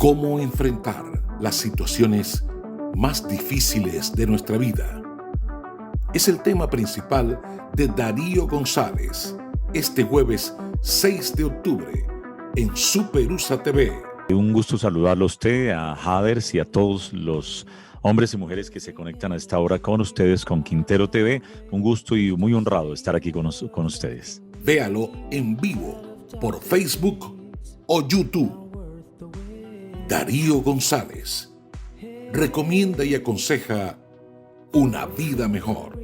¿Cómo enfrentar las situaciones más difíciles de nuestra vida? Es el tema principal de Darío González este jueves 6 de octubre en Super USA TV. Un gusto saludarlo a usted, a Havers y a todos los hombres y mujeres que se conectan a esta hora con ustedes, con Quintero TV. Un gusto y muy honrado estar aquí con ustedes. Véalo en vivo por Facebook o YouTube. Darío González recomienda y aconseja una vida mejor.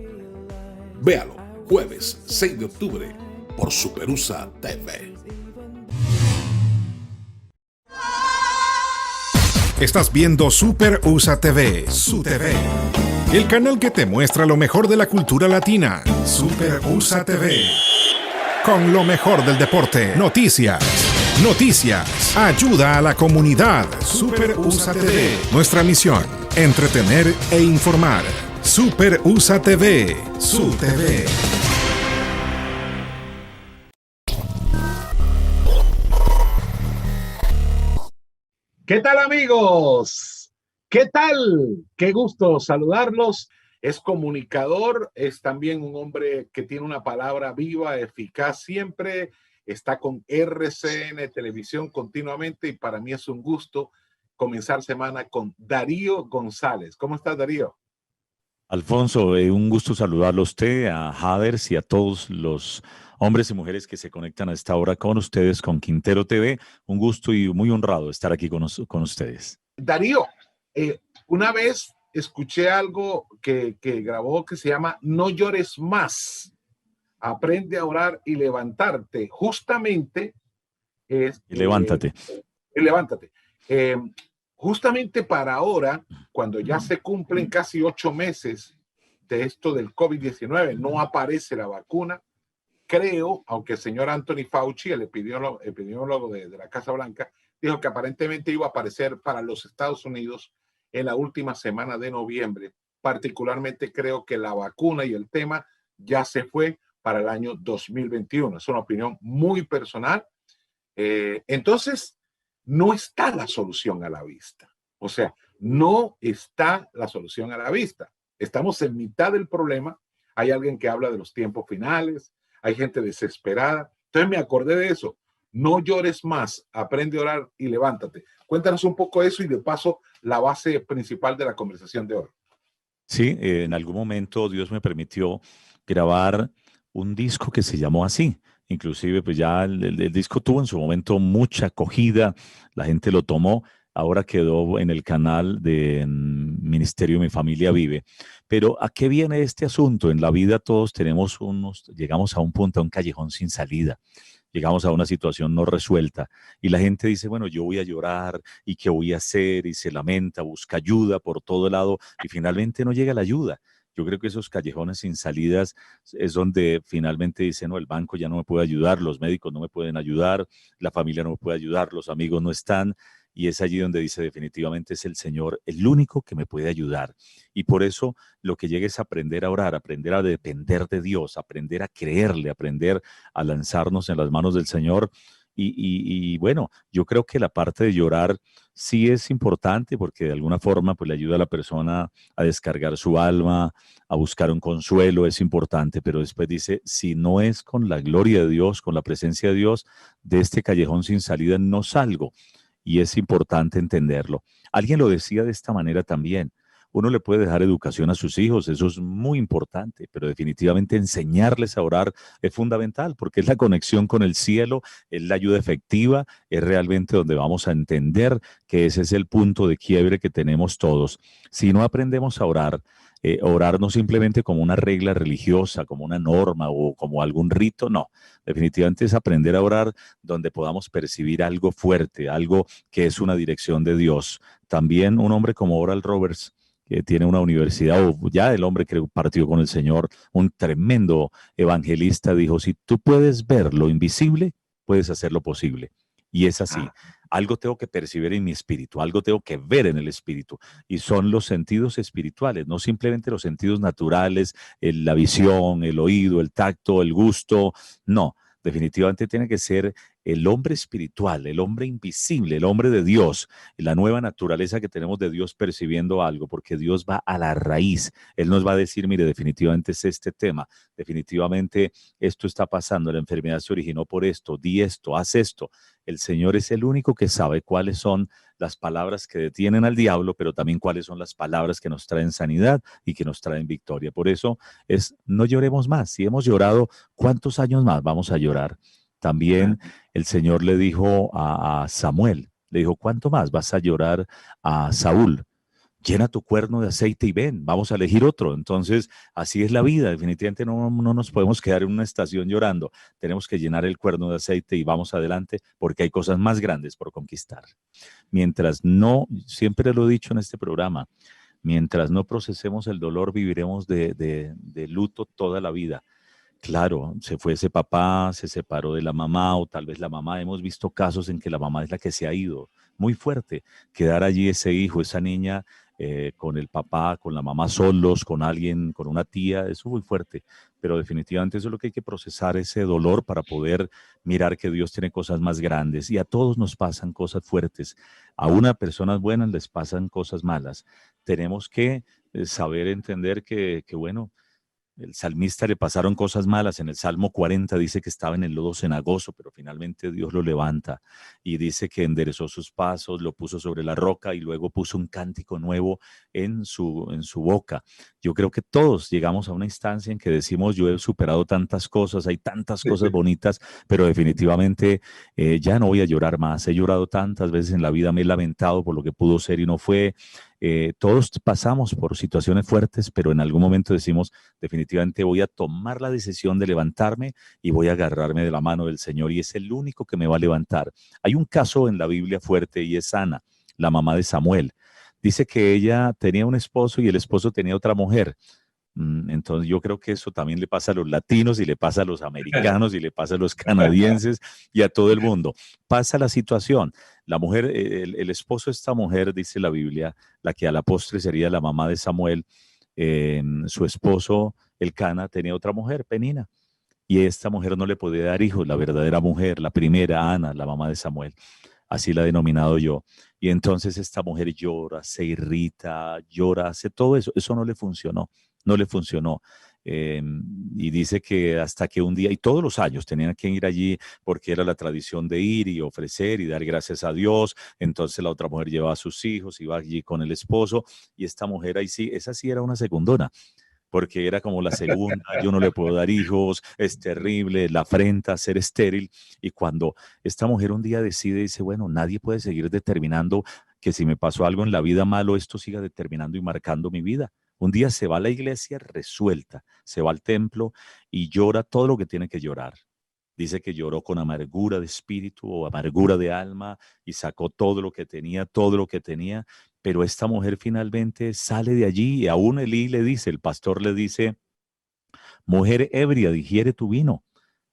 Véalo jueves 6 de octubre por Super USA TV. Estás viendo Super USA TV, su TV, el canal que te muestra lo mejor de la cultura latina. Super USA TV, con lo mejor del deporte, noticias, ayuda a la comunidad. Super USA TV, nuestra misión, entretener e informar. Super USA TV, su TV. ¿Qué tal, amigos? ¿Qué tal? Qué gusto saludarlos. Es comunicador, es también un hombre que tiene una palabra viva, eficaz siempre. Está con RCN Televisión continuamente y para mí es un gusto comenzar semana con Darío González. ¿Cómo estás, Darío? Alfonso, un gusto saludarlo a usted, a Havers y a todos los hombres y mujeres que se conectan a esta hora con ustedes, con Quintero TV. Un gusto y muy honrado estar aquí con ustedes. Darío, una vez escuché algo que grabó que se llama No llores más. Aprende a orar y levantarte. Justamente es... levántate. Levántate. Justamente para ahora, cuando ya se cumplen casi 8 meses de esto del COVID-19, no aparece la vacuna. Creo, aunque el señor Anthony Fauci, el epidemiólogo de la Casa Blanca, dijo que aparentemente iba a aparecer para los Estados Unidos en la última semana de noviembre. Particularmente creo que la vacuna y el tema ya se fue para el año 2021. Es una opinión muy personal. Entonces, no está la solución a la vista. O sea, no está la solución a la vista. Estamos en mitad del problema. Hay alguien que habla de los tiempos finales. Hay gente desesperada. Entonces me acordé de eso. No llores más. Aprende a orar y levántate. Cuéntanos un poco eso y de paso la base principal de la conversación de hoy. Sí, en algún momento Dios me permitió grabar un disco que se llamó así. Inclusive, pues ya el disco tuvo en su momento mucha acogida, la gente lo tomó, ahora quedó en el canal de Ministerio Mi Familia Vive. Pero ¿a qué viene este asunto? En la vida todos llegamos a un punto, a un callejón sin salida. Llegamos a una situación no resuelta y la gente dice, bueno, yo voy a llorar y qué voy a hacer y se lamenta, busca ayuda por todo lado y finalmente no llega la ayuda. Yo creo que esos callejones sin salidas es donde finalmente dicen, no, el banco ya no me puede ayudar, los médicos no me pueden ayudar, la familia no me puede ayudar, los amigos no están. Y es allí donde dice definitivamente es el Señor el único que me puede ayudar. Y por eso lo que llega es aprender a orar, aprender a depender de Dios, aprender a creerle, aprender a lanzarnos en las manos del Señor. Y bueno, yo creo que la parte de llorar sí es importante porque de alguna forma pues le ayuda a la persona a descargar su alma, a buscar un consuelo, es importante, pero después dice, si no es con la gloria de Dios, con la presencia de Dios, de este callejón sin salida no salgo. Y es importante entenderlo. Alguien lo decía de esta manera también. Uno le puede dejar educación a sus hijos, eso es muy importante, pero definitivamente enseñarles a orar es fundamental porque es la conexión con el cielo, es la ayuda efectiva, es realmente donde vamos a entender que ese es el punto de quiebre que tenemos todos. Si no aprendemos a orar, orar no simplemente como una regla religiosa, como una norma o como algún rito, no. Definitivamente es aprender a orar donde podamos percibir algo fuerte, algo que es una dirección de Dios. También un hombre como Oral Roberts, que tiene una universidad, o ya el hombre que partió con el Señor, un tremendo evangelista, dijo, si tú puedes ver lo invisible, puedes hacer lo posible. Y es así. Algo tengo que percibir en mi espíritu, algo tengo que ver en el espíritu. Y son los sentidos espirituales, no simplemente los sentidos naturales, la visión, el oído, el tacto, el gusto. No, definitivamente tiene que ser el hombre espiritual, el hombre invisible, el hombre de Dios, la nueva naturaleza que tenemos de Dios percibiendo algo, porque Dios va a la raíz. Él nos va a decir, mire, definitivamente es este tema, definitivamente esto está pasando, la enfermedad se originó por esto, di esto, haz esto. El Señor es el único que sabe cuáles son las palabras que detienen al diablo, pero también cuáles son las palabras que nos traen sanidad y que nos traen victoria. Por eso no lloremos más. Si hemos llorado, ¿cuántos años más vamos a llorar? También el Señor le dijo a Samuel, le dijo, ¿cuánto más vas a llorar a Saúl? Llena tu cuerno de aceite y ven, vamos a elegir otro. Entonces, así es la vida. Definitivamente no nos podemos quedar en una estación llorando. Tenemos que llenar el cuerno de aceite y vamos adelante porque hay cosas más grandes por conquistar. Mientras no, siempre lo he dicho en este programa, mientras no procesemos el dolor, viviremos de luto toda la vida. Claro, se fue ese papá, se separó de la mamá o tal vez la mamá. Hemos visto casos en que la mamá es la que se ha ido. Muy fuerte. Quedar allí ese hijo, esa niña con el papá, con la mamá solos, con alguien, con una tía, eso es muy fuerte. Pero definitivamente eso es lo que hay que procesar, ese dolor para poder mirar que Dios tiene cosas más grandes. Y a todos nos pasan cosas fuertes. A unas personas buenas les pasan cosas malas. Tenemos que saber entender que bueno, el salmista le pasaron cosas malas. En el Salmo 40 dice que estaba en el lodo cenagoso, pero finalmente Dios lo levanta y dice que enderezó sus pasos, lo puso sobre la roca y luego puso un cántico nuevo en su boca. Yo creo que todos llegamos a una instancia en que decimos, yo he superado tantas cosas, hay tantas cosas bonitas, pero definitivamente ya no voy a llorar más. He llorado tantas veces en la vida, me he lamentado por lo que pudo ser y no fue. Todos pasamos por situaciones fuertes, pero en algún momento decimos, definitivamente voy a tomar la decisión de levantarme y voy a agarrarme de la mano del Señor y es el único que me va a levantar. Hay un caso en la Biblia fuerte y es Ana, la mamá de Samuel. Dice que ella tenía un esposo y el esposo tenía otra mujer. Entonces yo creo que eso también le pasa a los latinos y le pasa a los americanos y le pasa a los canadienses y a todo el mundo. Pasa la situación. La mujer, el esposo de esta mujer, dice la Biblia, la que a la postre sería la mamá de Samuel, su esposo, Elcana, tenía otra mujer, Penina. Y esta mujer no le podía dar hijos, la verdadera mujer, la primera, Ana, la mamá de Samuel. Así la he denominado yo. Y entonces esta mujer llora, se irrita, llora, hace todo eso. Eso no le funcionó, no le funcionó. Y dice que hasta que un día, y todos los años tenían que ir allí porque era la tradición de ir y ofrecer y dar gracias a Dios. Entonces la otra mujer llevaba a sus hijos, iba allí con el esposo y esta mujer ahí sí, esa sí era una segundona porque era como la segunda, yo no le puedo dar hijos, es terrible, la afrenta, ser estéril. Y cuando esta mujer un día decide, dice, bueno, nadie puede seguir determinando que si me pasó algo en la vida malo, esto siga determinando y marcando mi vida. Un día se va a la iglesia resuelta, se va al templo y llora todo lo que tiene que llorar. Dice que lloró con amargura de espíritu o amargura de alma y sacó todo lo que tenía, todo lo que tenía. Pero esta mujer finalmente sale de allí y aún Elí le dice, el pastor le dice, mujer ebria, digiere tu vino.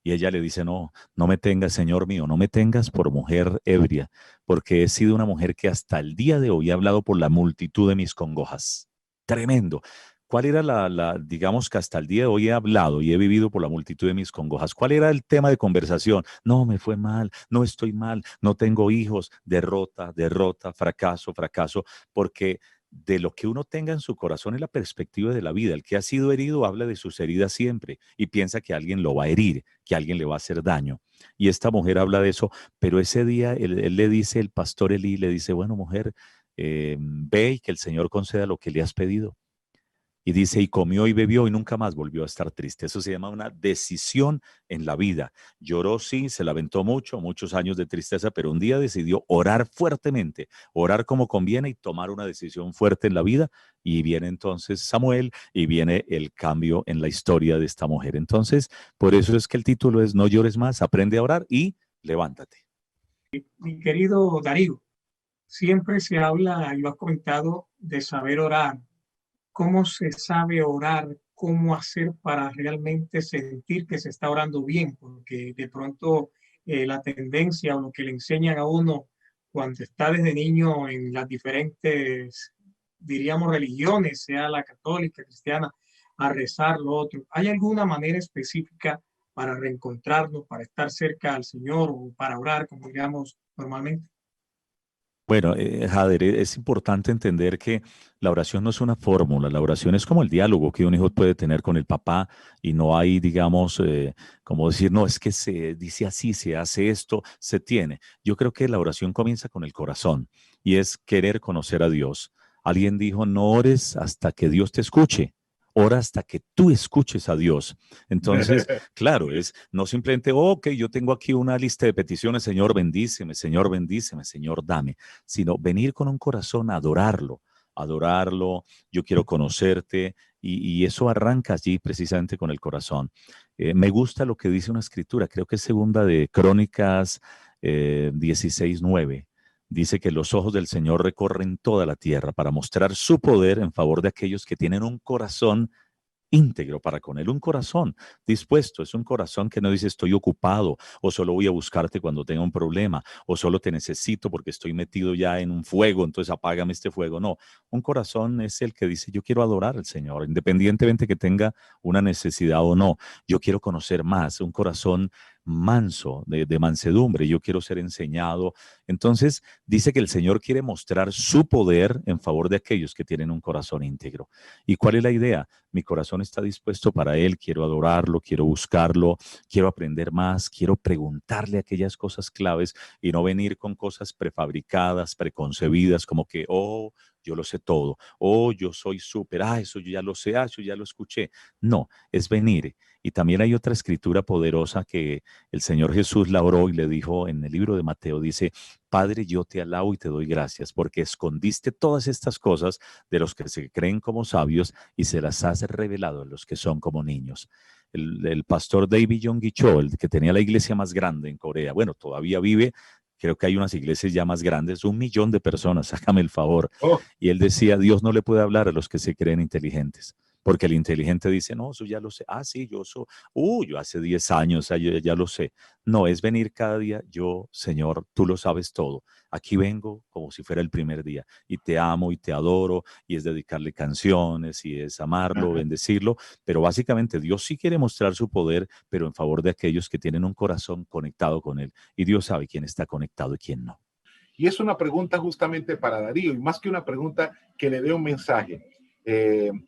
Y ella le dice, no, no me tengas, Señor mío, no me tengas por mujer ebria, porque he sido una mujer que hasta el día de hoy he hablado por la multitud de mis congojas. Tremendo. ¿Cuál era digamos que hasta el día de hoy he hablado y he vivido por la multitud de mis congojas? ¿Cuál era el tema de conversación? No, me fue mal, no estoy mal, no tengo hijos, derrota, derrota, fracaso, fracaso, porque de lo que uno tenga en su corazón es la perspectiva de la vida. El que ha sido herido habla de sus heridas siempre y piensa que alguien lo va a herir, que alguien le va a hacer daño. Y esta mujer habla de eso, pero ese día él le dice, el pastor Elí le dice, bueno, mujer, ve y que el Señor conceda lo que le has pedido. Y dice, y comió y bebió y nunca más volvió a estar triste. Eso se llama una decisión en la vida. Lloró, sí, se lamentó mucho, muchos años de tristeza, pero un día decidió orar fuertemente, orar como conviene y tomar una decisión fuerte en la vida. Y viene entonces Samuel y viene el cambio en la historia de esta mujer. Entonces, por eso es que el título es No llores más, aprende a orar y levántate. Mi querido Darío, siempre se habla, y lo has comentado, de saber orar. ¿Cómo se sabe orar? ¿Cómo hacer para realmente sentir que se está orando bien? Porque de pronto la tendencia o lo que le enseñan a uno cuando está desde niño en las diferentes, diríamos, religiones, sea la católica, cristiana, a rezar lo otro. ¿Hay alguna manera específica para reencontrarnos, para estar cerca al Señor o para orar, como digamos normalmente? Bueno, Jader, es importante entender que la oración no es una fórmula, la oración es como el diálogo que un hijo puede tener con el papá y no hay, digamos, como decir, no, es que se dice así, se hace esto, se tiene. Yo creo que la oración comienza con el corazón y es querer conocer a Dios. Alguien dijo, no ores hasta que Dios te escuche. Ora hasta que tú escuches a Dios. Entonces, claro, es no simplemente, ok, yo tengo aquí una lista de peticiones, Señor, bendíceme, Señor, dame, sino venir con un corazón a adorarlo, yo quiero conocerte y eso arranca allí precisamente con el corazón. Me gusta lo que dice una escritura, creo que es segunda de Crónicas 16:9. Dice que los ojos del Señor recorren toda la tierra para mostrar su poder en favor de aquellos que tienen un corazón íntegro para con Él, un corazón dispuesto, es un corazón que no dice estoy ocupado o solo voy a buscarte cuando tenga un problema o solo te necesito porque estoy metido ya en un fuego, entonces apágame este fuego. No, un corazón es el que dice yo quiero adorar al Señor, independientemente que tenga una necesidad o no, yo quiero conocer más, un corazón manso, de mansedumbre, yo quiero ser enseñado. Entonces dice que el Señor quiere mostrar su poder en favor de aquellos que tienen un corazón íntegro. ¿Y cuál es la idea? Mi corazón está dispuesto para Él, quiero adorarlo, quiero buscarlo, quiero aprender más, quiero preguntarle aquellas cosas claves y no venir con cosas prefabricadas, preconcebidas, como que, oh, yo lo sé todo, oh, yo soy súper, eso yo ya lo sé, eso ya lo escuché. No, es venir. Y también hay otra escritura poderosa que el Señor Jesús la oró y le dijo en el libro de Mateo, dice, Padre, yo te alabo y te doy gracias porque escondiste todas estas cosas de los que se creen como sabios y se las has revelado a los que son como niños. El pastor David Yonggi Cho, el que tenía la iglesia más grande en Corea, bueno, todavía vive, creo que hay unas iglesias ya más grandes, 1 millón de personas, hágame el favor. Oh, Y él decía, Dios no le puede hablar a los que se creen inteligentes. Porque el inteligente dice, no, eso ya lo sé. Ah, sí, yo hace 10 años, yo ya lo sé. No, es venir cada día, yo, Señor, tú lo sabes todo. Aquí vengo como si fuera el primer día y te amo y te adoro y es dedicarle canciones y es amarlo, ajá. bendecirlo. Pero básicamente Dios sí quiere mostrar su poder, pero en favor de aquellos que tienen un corazón conectado con Él. Y Dios sabe quién está conectado y quién no. Y es una pregunta justamente para Darío, y más que una pregunta que le dé un mensaje.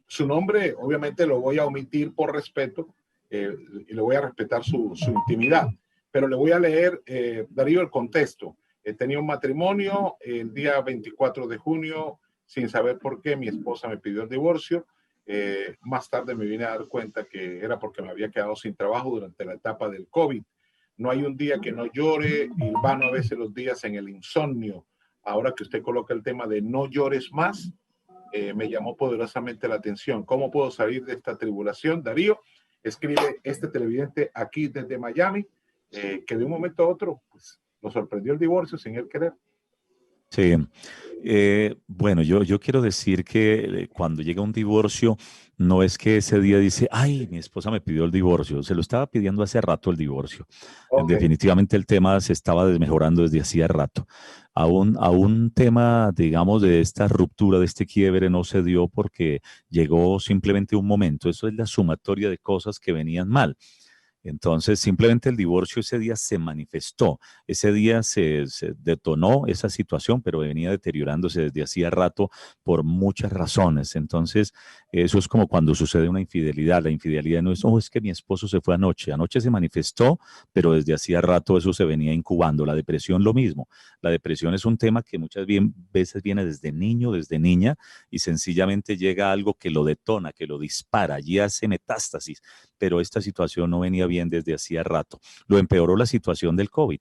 Su nombre, obviamente, lo voy a omitir por respeto, y le voy a respetar su intimidad, pero le voy a leer, Darío, el contexto. Tenía un matrimonio el día 24 de junio, sin saber por qué, mi esposa me pidió el divorcio. Más tarde me vine a dar cuenta que era porque me había quedado sin trabajo durante la etapa del COVID. No hay un día que no llore y van a veces los días en el insomnio. Ahora que usted coloca el tema de no llores más, me llamó poderosamente la atención. ¿Cómo puedo salir de esta tribulación? Darío, escribe este televidente aquí desde Miami, que de un momento a otro pues, nos sorprendió el divorcio sin él querer. Sí, bueno, yo quiero decir que cuando llega un divorcio, no es que ese día dice, ay, mi esposa me pidió el divorcio, se lo estaba pidiendo hace rato el divorcio. Ok, Definitivamente el tema se estaba desmejorando desde hacía rato. A un tema, digamos, de esta ruptura, de este quiebre, no se dio porque llegó simplemente un momento. Eso es la sumatoria de cosas que venían mal. Entonces, simplemente el divorcio ese día se manifestó, ese día se detonó esa situación, pero venía deteriorándose desde hacía rato por muchas razones. Entonces, eso es como cuando sucede una infidelidad. La infidelidad no es, oh, es que mi esposo se fue anoche. Anoche se manifestó, pero desde hacía rato eso se venía incubando. La depresión lo mismo. La depresión es un tema que muchas veces viene desde niño, desde niña, y sencillamente llega algo que lo detona, que lo dispara, y hace metástasis, pero esta situación no venía bien desde hacía rato. Lo empeoró la situación del COVID.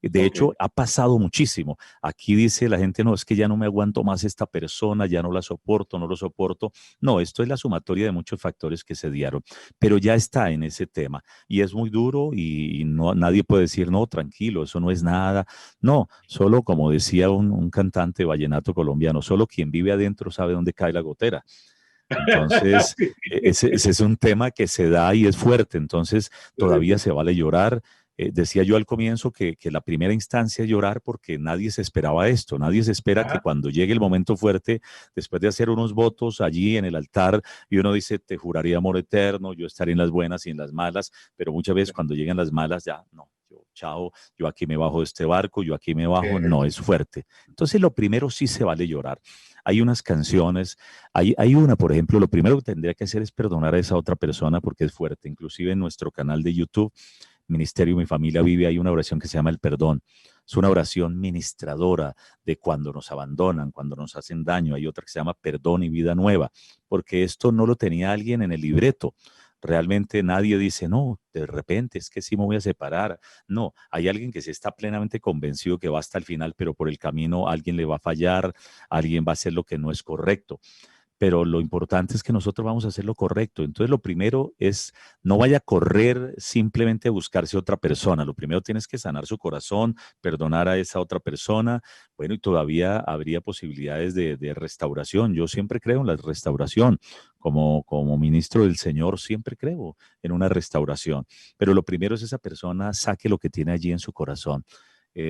De ok. hecho, ha pasado muchísimo. Aquí dice la gente, no, es que ya no me aguanto más esta persona, ya no la soporto, no lo soporto. No, esto es la sumatoria de muchos factores que se dieron, pero ya está en ese tema y es muy duro y no, nadie puede decir, no, tranquilo, eso no es nada. No, solo como decía un cantante vallenato colombiano, solo quien vive adentro sabe dónde cae la gotera. Entonces, ese es un tema que se da y es fuerte, entonces todavía se vale llorar, decía yo al comienzo que la primera instancia es llorar porque nadie se esperaba esto, nadie se espera que cuando llegue el momento fuerte, después de hacer unos votos allí en el altar, y uno dice, te juraría amor eterno, yo estaré en las buenas y en las malas, pero muchas veces cuando llegan las malas ya, no, yo, chao, yo aquí me bajo de este barco, yo aquí me bajo, no, es fuerte. Entonces lo primero sí se vale llorar. Hay unas canciones, hay una, por ejemplo, lo primero que tendría que hacer es perdonar a esa otra persona porque es fuerte. Inclusive en nuestro canal de YouTube, Ministerio Mi Familia Vive, hay una oración que se llama el perdón. Es una oración ministradora de cuando nos abandonan, cuando nos hacen daño. Hay otra que se llama perdón y vida nueva, porque esto no lo tenía alguien en el libreto. Realmente nadie dice, no, de repente es que sí me voy a separar. No, hay alguien que se está plenamente convencido que va hasta el final, pero por el camino alguien le va a fallar, alguien va a hacer lo que no es correcto. Pero lo importante es que nosotros vamos a hacer lo correcto. Entonces, lo primero es, no vaya a correr simplemente a buscarse otra persona. Lo primero tienes que sanar su corazón, perdonar a esa otra persona. Bueno, y todavía habría posibilidades de restauración. Yo siempre creo en la restauración. Como ministro del Señor, siempre creo en una restauración. Pero lo primero es esa persona saque lo que tiene allí en su corazón.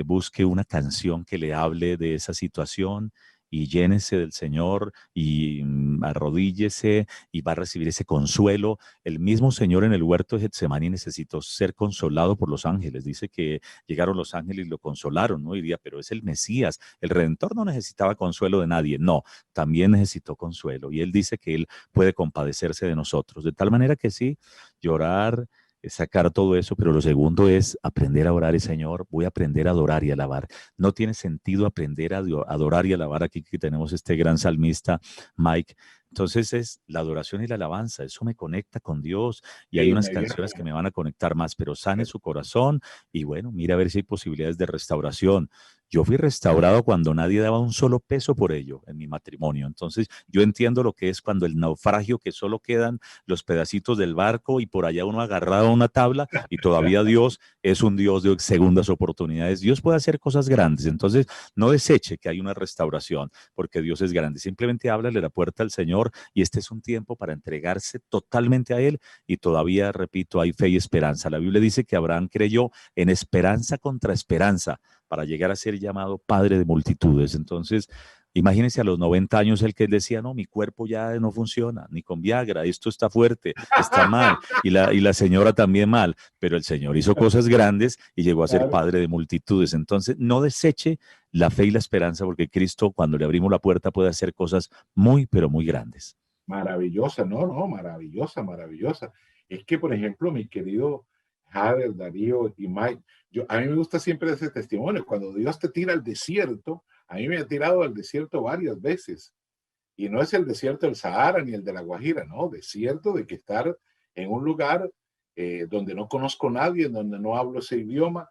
Busque una canción que le hable de esa situación y llénese del Señor y arrodíllese y va a recibir ese consuelo. El mismo Señor en el huerto de Getsemaní necesitó ser consolado por los ángeles. Dice que llegaron los ángeles y lo consolaron, ¿no? Diría, pero es el Mesías, el Redentor no necesitaba consuelo de nadie. No, también necesitó consuelo. Y él dice que él puede compadecerse de nosotros. De tal manera que sí, llorar, sacar todo eso, pero lo segundo es aprender a orar y Señor, voy a aprender a adorar y alabar. No tiene sentido aprender a adorar y alabar aquí que tenemos este gran salmista, Mike. Entonces es la adoración y la alabanza, eso me conecta con Dios y hay unas canciones que me van a conectar más, pero sane su corazón y bueno, mira a ver si hay posibilidades de restauración. Yo fui restaurado cuando nadie daba un solo peso por ello en mi matrimonio. Entonces, yo entiendo lo que es cuando el naufragio, que solo quedan los pedacitos del barco y por allá uno agarrado a una tabla y todavía Dios es un Dios de segundas oportunidades. Dios puede hacer cosas grandes. Entonces, no deseche que hay una restauración porque Dios es grande. Simplemente háblale la puerta al Señor y este es un tiempo para entregarse totalmente a Él y todavía, repito, hay fe y esperanza. La Biblia dice que Abraham creyó en esperanza contra esperanza para llegar a ser llamado padre de multitudes. Entonces, imagínense a los 90 años el que él decía, no, mi cuerpo ya no funciona, ni con Viagra, esto está fuerte, está mal, y la señora también mal, pero el Señor hizo cosas grandes y llegó a ser padre de multitudes. Entonces, no deseche la fe y la esperanza, porque Cristo, cuando le abrimos la puerta, puede hacer cosas muy, pero muy grandes. Maravillosa, no, maravillosa, maravillosa. Es que, por ejemplo, mi querido Jader, Darío y Mike, a mí me gusta siempre ese testimonio. Cuando Dios te tira al desierto, a mí me ha tirado al desierto varias veces. Y no es el desierto del Sahara ni el de la Guajira, no, desierto de que estar en un lugar donde no conozco a nadie, donde no hablo ese idioma,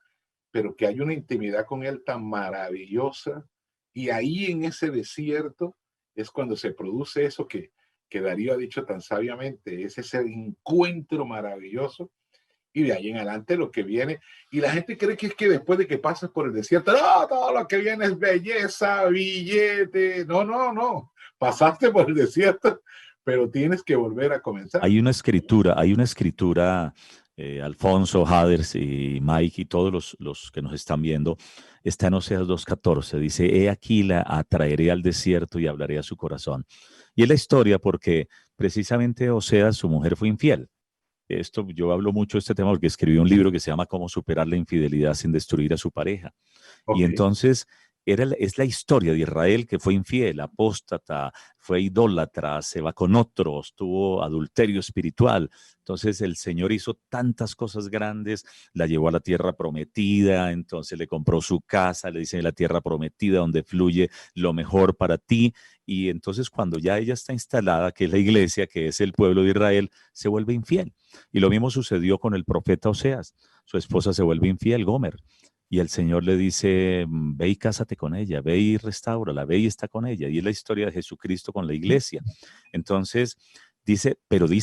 pero que hay una intimidad con Él tan maravillosa. Y ahí en ese desierto es cuando se produce eso que Darío ha dicho tan sabiamente, es ese encuentro maravilloso. Y de ahí en adelante lo que viene, y la gente cree que es que después de que pasas por el desierto, no, todo lo que viene es belleza, billete, no, pasaste por el desierto, pero tienes que volver a comenzar. Hay una escritura, Alfonso, Haders y Mike y todos los que nos están viendo, está en Oseas 2:14, dice, he aquí la atraeré al desierto y hablaré a su corazón. Y es la historia porque precisamente Oseas, su mujer fue infiel. Esto, yo hablo mucho de este tema porque escribí un libro que se llama Cómo superar la infidelidad sin destruir a su pareja. Okay. Y entonces es la historia de Israel que fue infiel, apóstata, fue idólatra, se va con otros, tuvo adulterio espiritual. Entonces el Señor hizo tantas cosas grandes, la llevó a la tierra prometida, entonces le compró su casa, le dice la tierra prometida donde fluye lo mejor para ti. Y entonces cuando ya ella está instalada, que es la iglesia, que es el pueblo de Israel, se vuelve infiel. Y lo mismo sucedió con el profeta Oseas. Su esposa se vuelve infiel, Gomer. Y el Señor le dice, ve y cásate con ella, ve y restáurala, ve y está con ella. Y es la historia de Jesucristo con la iglesia. Entonces, dice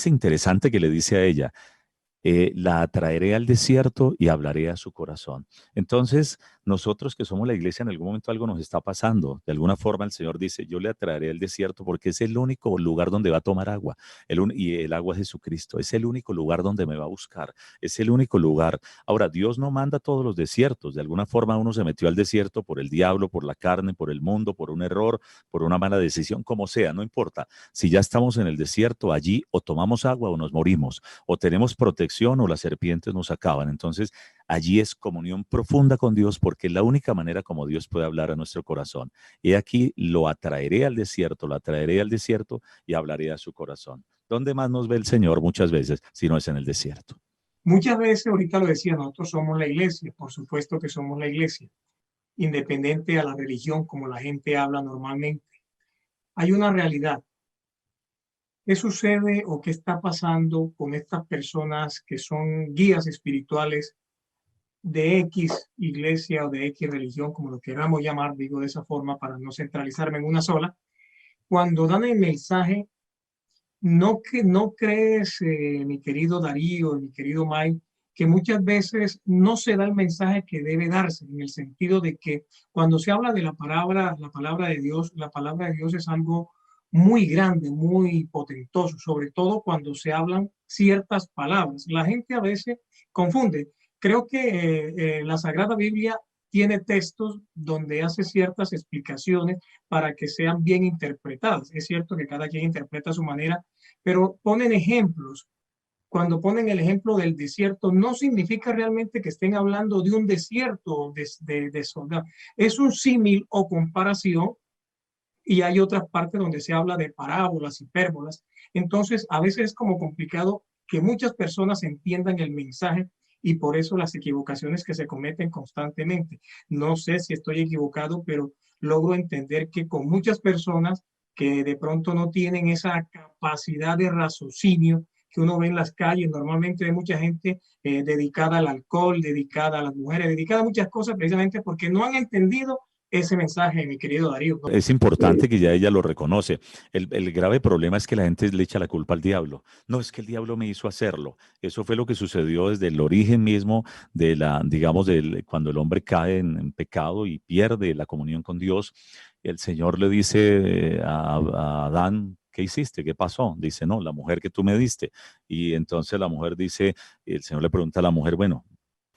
interesante que le dice a ella, la atraeré al desierto y hablaré a su corazón. Entonces, nosotros que somos la iglesia, en algún momento algo nos está pasando. De alguna forma el Señor dice, yo le atraeré al desierto porque es el único lugar donde va a tomar agua. Y el agua es Jesucristo. Es el único lugar donde me va a buscar. Es el único lugar. Ahora, Dios no manda todos los desiertos. De alguna forma uno se metió al desierto por el diablo, por la carne, por el mundo, por un error, por una mala decisión, como sea, no importa. Si ya estamos en el desierto, allí o tomamos agua o nos morimos, o tenemos protección o las serpientes nos acaban. Entonces, allí es comunión profunda con Dios porque es la única manera como Dios puede hablar a nuestro corazón. Y aquí lo atraeré al desierto y hablaré a su corazón. ¿Dónde más nos ve el Señor muchas veces si no es en el desierto? Muchas veces, ahorita lo decía, nosotros somos la iglesia, por supuesto que somos la iglesia, independiente a la religión como la gente habla normalmente. Hay una realidad. ¿Qué sucede o qué está pasando con estas personas que son guías espirituales de X iglesia o de X religión, como lo queramos llamar, digo de esa forma para no centralizarme en una sola, cuando dan el mensaje? No crees, mi querido Darío, mi querido Mike, que muchas veces no se da el mensaje que debe darse, en el sentido de que cuando se habla de la palabra de Dios es algo muy grande, muy potentoso, sobre todo cuando se hablan ciertas palabras. La gente a veces confunde. Creo que la Sagrada Biblia tiene textos donde hace ciertas explicaciones para que sean bien interpretadas. Es cierto que cada quien interpreta a su manera, pero ponen ejemplos. Cuando ponen el ejemplo del desierto, no significa realmente que estén hablando de un desierto de soldado. Es un símil o comparación, y hay otras partes donde se habla de parábolas, hipérbolas. Entonces, a veces es como complicado que muchas personas entiendan el mensaje y por eso las equivocaciones que se cometen constantemente. No sé si estoy equivocado, pero logro entender que con muchas personas que de pronto no tienen esa capacidad de raciocinio que uno ve en las calles, normalmente hay mucha gente dedicada al alcohol, dedicada a las mujeres, dedicada a muchas cosas precisamente porque no han entendido ese mensaje, mi querido Darío. Es importante que ya ella lo reconoce. El grave problema es que la gente le echa la culpa al diablo. No, es que el diablo me hizo hacerlo. Eso fue lo que sucedió desde el origen mismo de digamos, cuando el hombre cae en pecado y pierde la comunión con Dios. El Señor le dice a Adán, ¿qué hiciste? ¿Qué pasó? Dice, no, la mujer que tú me diste. Y entonces la mujer dice, el Señor le pregunta a la mujer, bueno,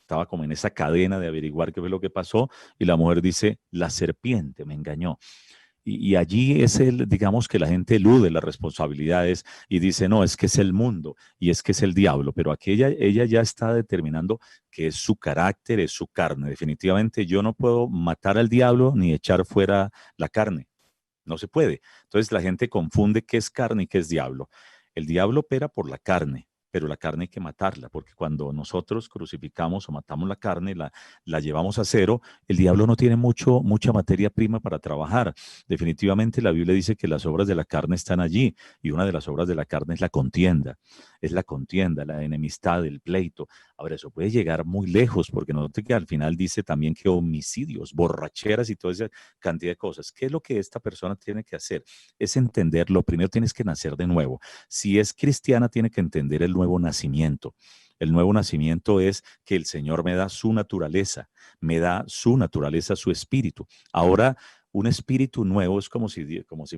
estaba como en esa cadena de averiguar qué fue lo que pasó y la mujer dice, la serpiente me engañó. Y allí es digamos que la gente elude las responsabilidades y dice, no, es que es el mundo y es que es el diablo, pero aquí ella ya está determinando que es su carácter, es su carne. Definitivamente yo no puedo matar al diablo ni echar fuera la carne. No se puede. Entonces la gente confunde qué es carne y qué es diablo. El diablo opera por la carne, pero la carne hay que matarla, porque cuando nosotros crucificamos o matamos la carne, la llevamos a cero, el diablo no tiene mucha materia prima para trabajar. Definitivamente la Biblia dice que las obras de la carne están allí, y una de las obras de la carne es la contienda, la enemistad, el pleito. Ahora, eso puede llegar muy lejos, porque note que al final dice también que homicidios, borracheras y toda esa cantidad de cosas. ¿Qué es lo que esta persona tiene que hacer? Es entenderlo. Primero tienes que nacer de nuevo. Si es cristiana, tiene que entender el nuevo nacimiento. El nuevo nacimiento es que el Señor me da su naturaleza, su espíritu. Ahora, un espíritu nuevo es como si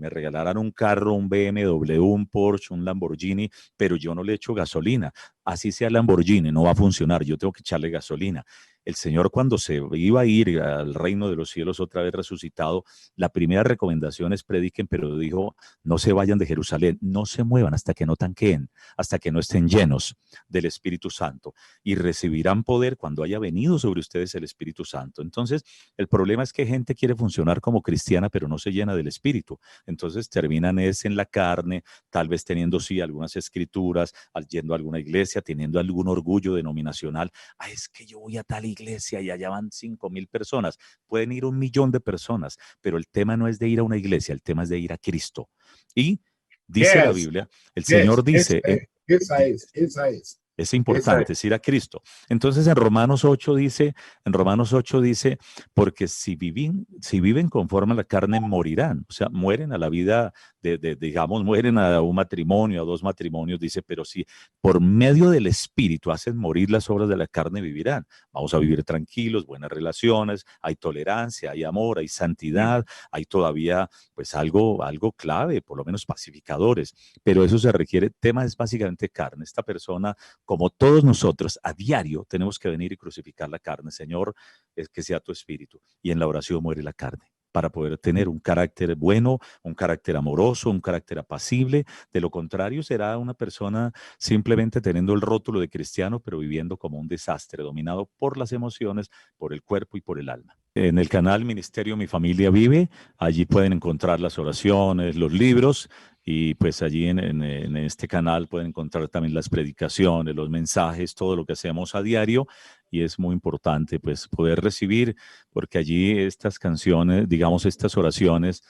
me regalaran un carro, un BMW, un Porsche, un Lamborghini, pero yo no le echo gasolina. Así sea Lamborghini, no va a funcionar, yo tengo que echarle gasolina. El Señor, cuando se iba a ir al reino de los cielos otra vez resucitado, la primera recomendación es prediquen, pero dijo, no se vayan de Jerusalén, no se muevan hasta que no tanqueen, hasta que no estén llenos del Espíritu Santo, y recibirán poder cuando haya venido sobre ustedes el Espíritu Santo. Entonces, el problema es que gente quiere funcionar como cristiana, pero no se llena del Espíritu. Entonces terminan en la carne, tal vez teniendo sí algunas escrituras, yendo a alguna iglesia, teniendo algún orgullo denominacional. Es que yo voy a tal iglesia y allá van 5,000 personas. Pueden ir 1,000,000 de personas, pero el tema no es de ir a una iglesia, el tema es de ir a Cristo. Y dice la Biblia, el Señor dice... Esa es. Es importante, es ir a Cristo. Entonces en Romanos 8 dice, porque si viven conforme a la carne, morirán. O sea, mueren a la vida digamos, mueren a un matrimonio, a 2 matrimonios, dice, pero si por medio del Espíritu hacen morir las obras de la carne, vivirán. Vamos a vivir tranquilos, buenas relaciones, hay tolerancia, hay amor, hay santidad, hay todavía pues algo clave, por lo menos pacificadores, pero eso se requiere, tema es básicamente carne. Esta persona, como todos nosotros, a diario tenemos que venir y crucificar la carne. Señor, es que sea tu espíritu, y en la oración muere la carne, para poder tener un carácter bueno, un carácter amoroso, un carácter apacible. De lo contrario, será una persona simplemente teniendo el rótulo de cristiano, pero viviendo como un desastre, dominado por las emociones, por el cuerpo y por el alma. En el canal Ministerio Mi Familia Vive, allí pueden encontrar las oraciones, los libros, y pues allí en este canal pueden encontrar también las predicaciones, los mensajes, todo lo que hacemos a diario, y es muy importante pues poder recibir, porque allí estas canciones, digamos estas oraciones,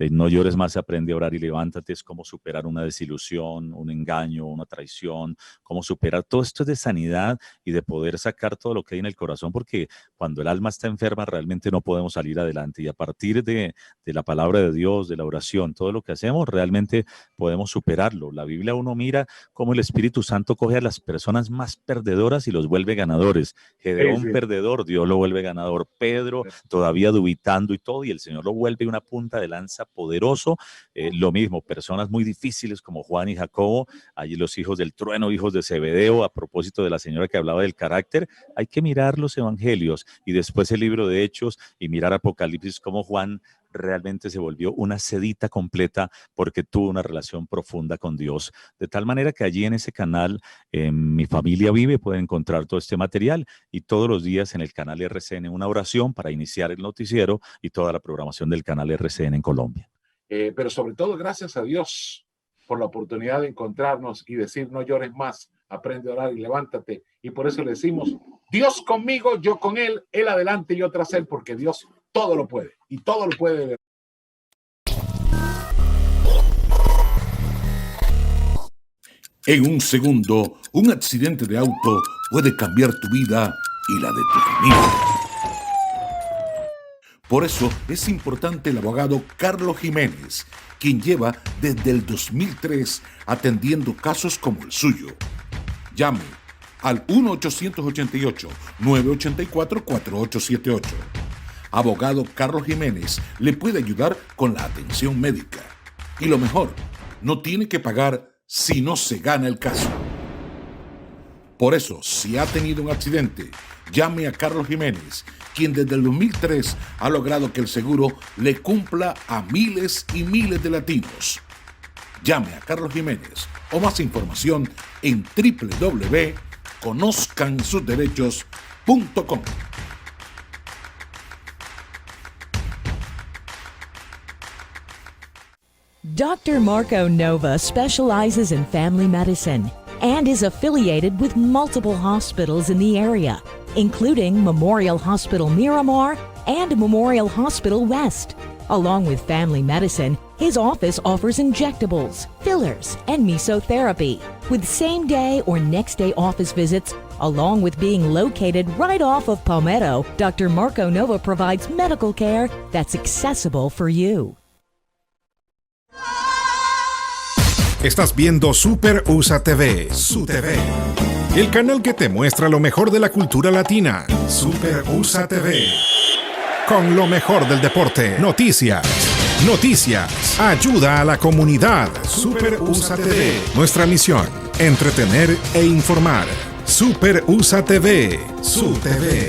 no llores más, aprende a orar y levántate, es cómo superar una desilusión, un engaño, una traición, cómo superar, todo esto es de sanidad y de poder sacar todo lo que hay en el corazón, porque cuando el alma está enferma realmente no podemos salir adelante, y a partir de la palabra de Dios, de la oración, todo lo que hacemos, realmente podemos superarlo. La Biblia, uno mira cómo el Espíritu Santo coge a las personas más perdedoras y los vuelve ganadores. Gedeón, perdedor, Dios lo vuelve ganador. Pedro todavía dubitando y todo, y el Señor lo vuelve una punta de lanza poderoso. Lo mismo, personas muy difíciles como Juan y Jacobo, allí los hijos del trueno, hijos de Zebedeo. A propósito de la señora que hablaba del carácter, hay que mirar los evangelios y después el libro de Hechos y mirar Apocalipsis, como Juan realmente se volvió una sedita completa porque tuvo una relación profunda con Dios. De tal manera que allí en ese canal, Mi Familia Vive, pueden encontrar todo este material, y todos los días en el canal RCN una oración para iniciar el noticiero y toda la programación del canal RCN en Colombia. Pero sobre todo, gracias a Dios por la oportunidad de encontrarnos y decir: no llores más, aprende a orar y levántate. Y por eso le decimos: Dios conmigo, yo con Él, Él adelante y yo tras Él, porque Dios todo lo puede y todo lo puede ver. En un segundo, un accidente de auto puede cambiar tu vida y la de tu familia. Por eso es importante el abogado Carlos Jiménez, quien lleva desde el 2003 atendiendo casos como el suyo. Llame al 1-888-984-4878. Abogado Carlos Jiménez le puede ayudar con la atención médica. Y lo mejor, no tiene que pagar si no se gana el caso. Por eso, si ha tenido un accidente, llame a Carlos Jiménez, quien desde el 2003 ha logrado que el seguro le cumpla a miles y miles de latinos. Llame a Carlos Jiménez o más información en www.conozcansusderechos.com. Dr. Marco Nova specializes in family medicine and is affiliated with multiple hospitals in the area, including Memorial Hospital Miramar and Memorial Hospital West. Along with family medicine, his office offers injectables, fillers, and mesotherapy, with same-day or next-day office visits. Along with being located right off of Palmetto, Dr. Marco Nova provides medical care that's accessible for you. Estás viendo Super USA TV, Su TV, el canal que te muestra lo mejor de la cultura latina. Super USA TV, con lo mejor del deporte, noticias, ayuda a la comunidad. Super USA TV, nuestra misión, entretener e informar. Super USA TV, Su TV.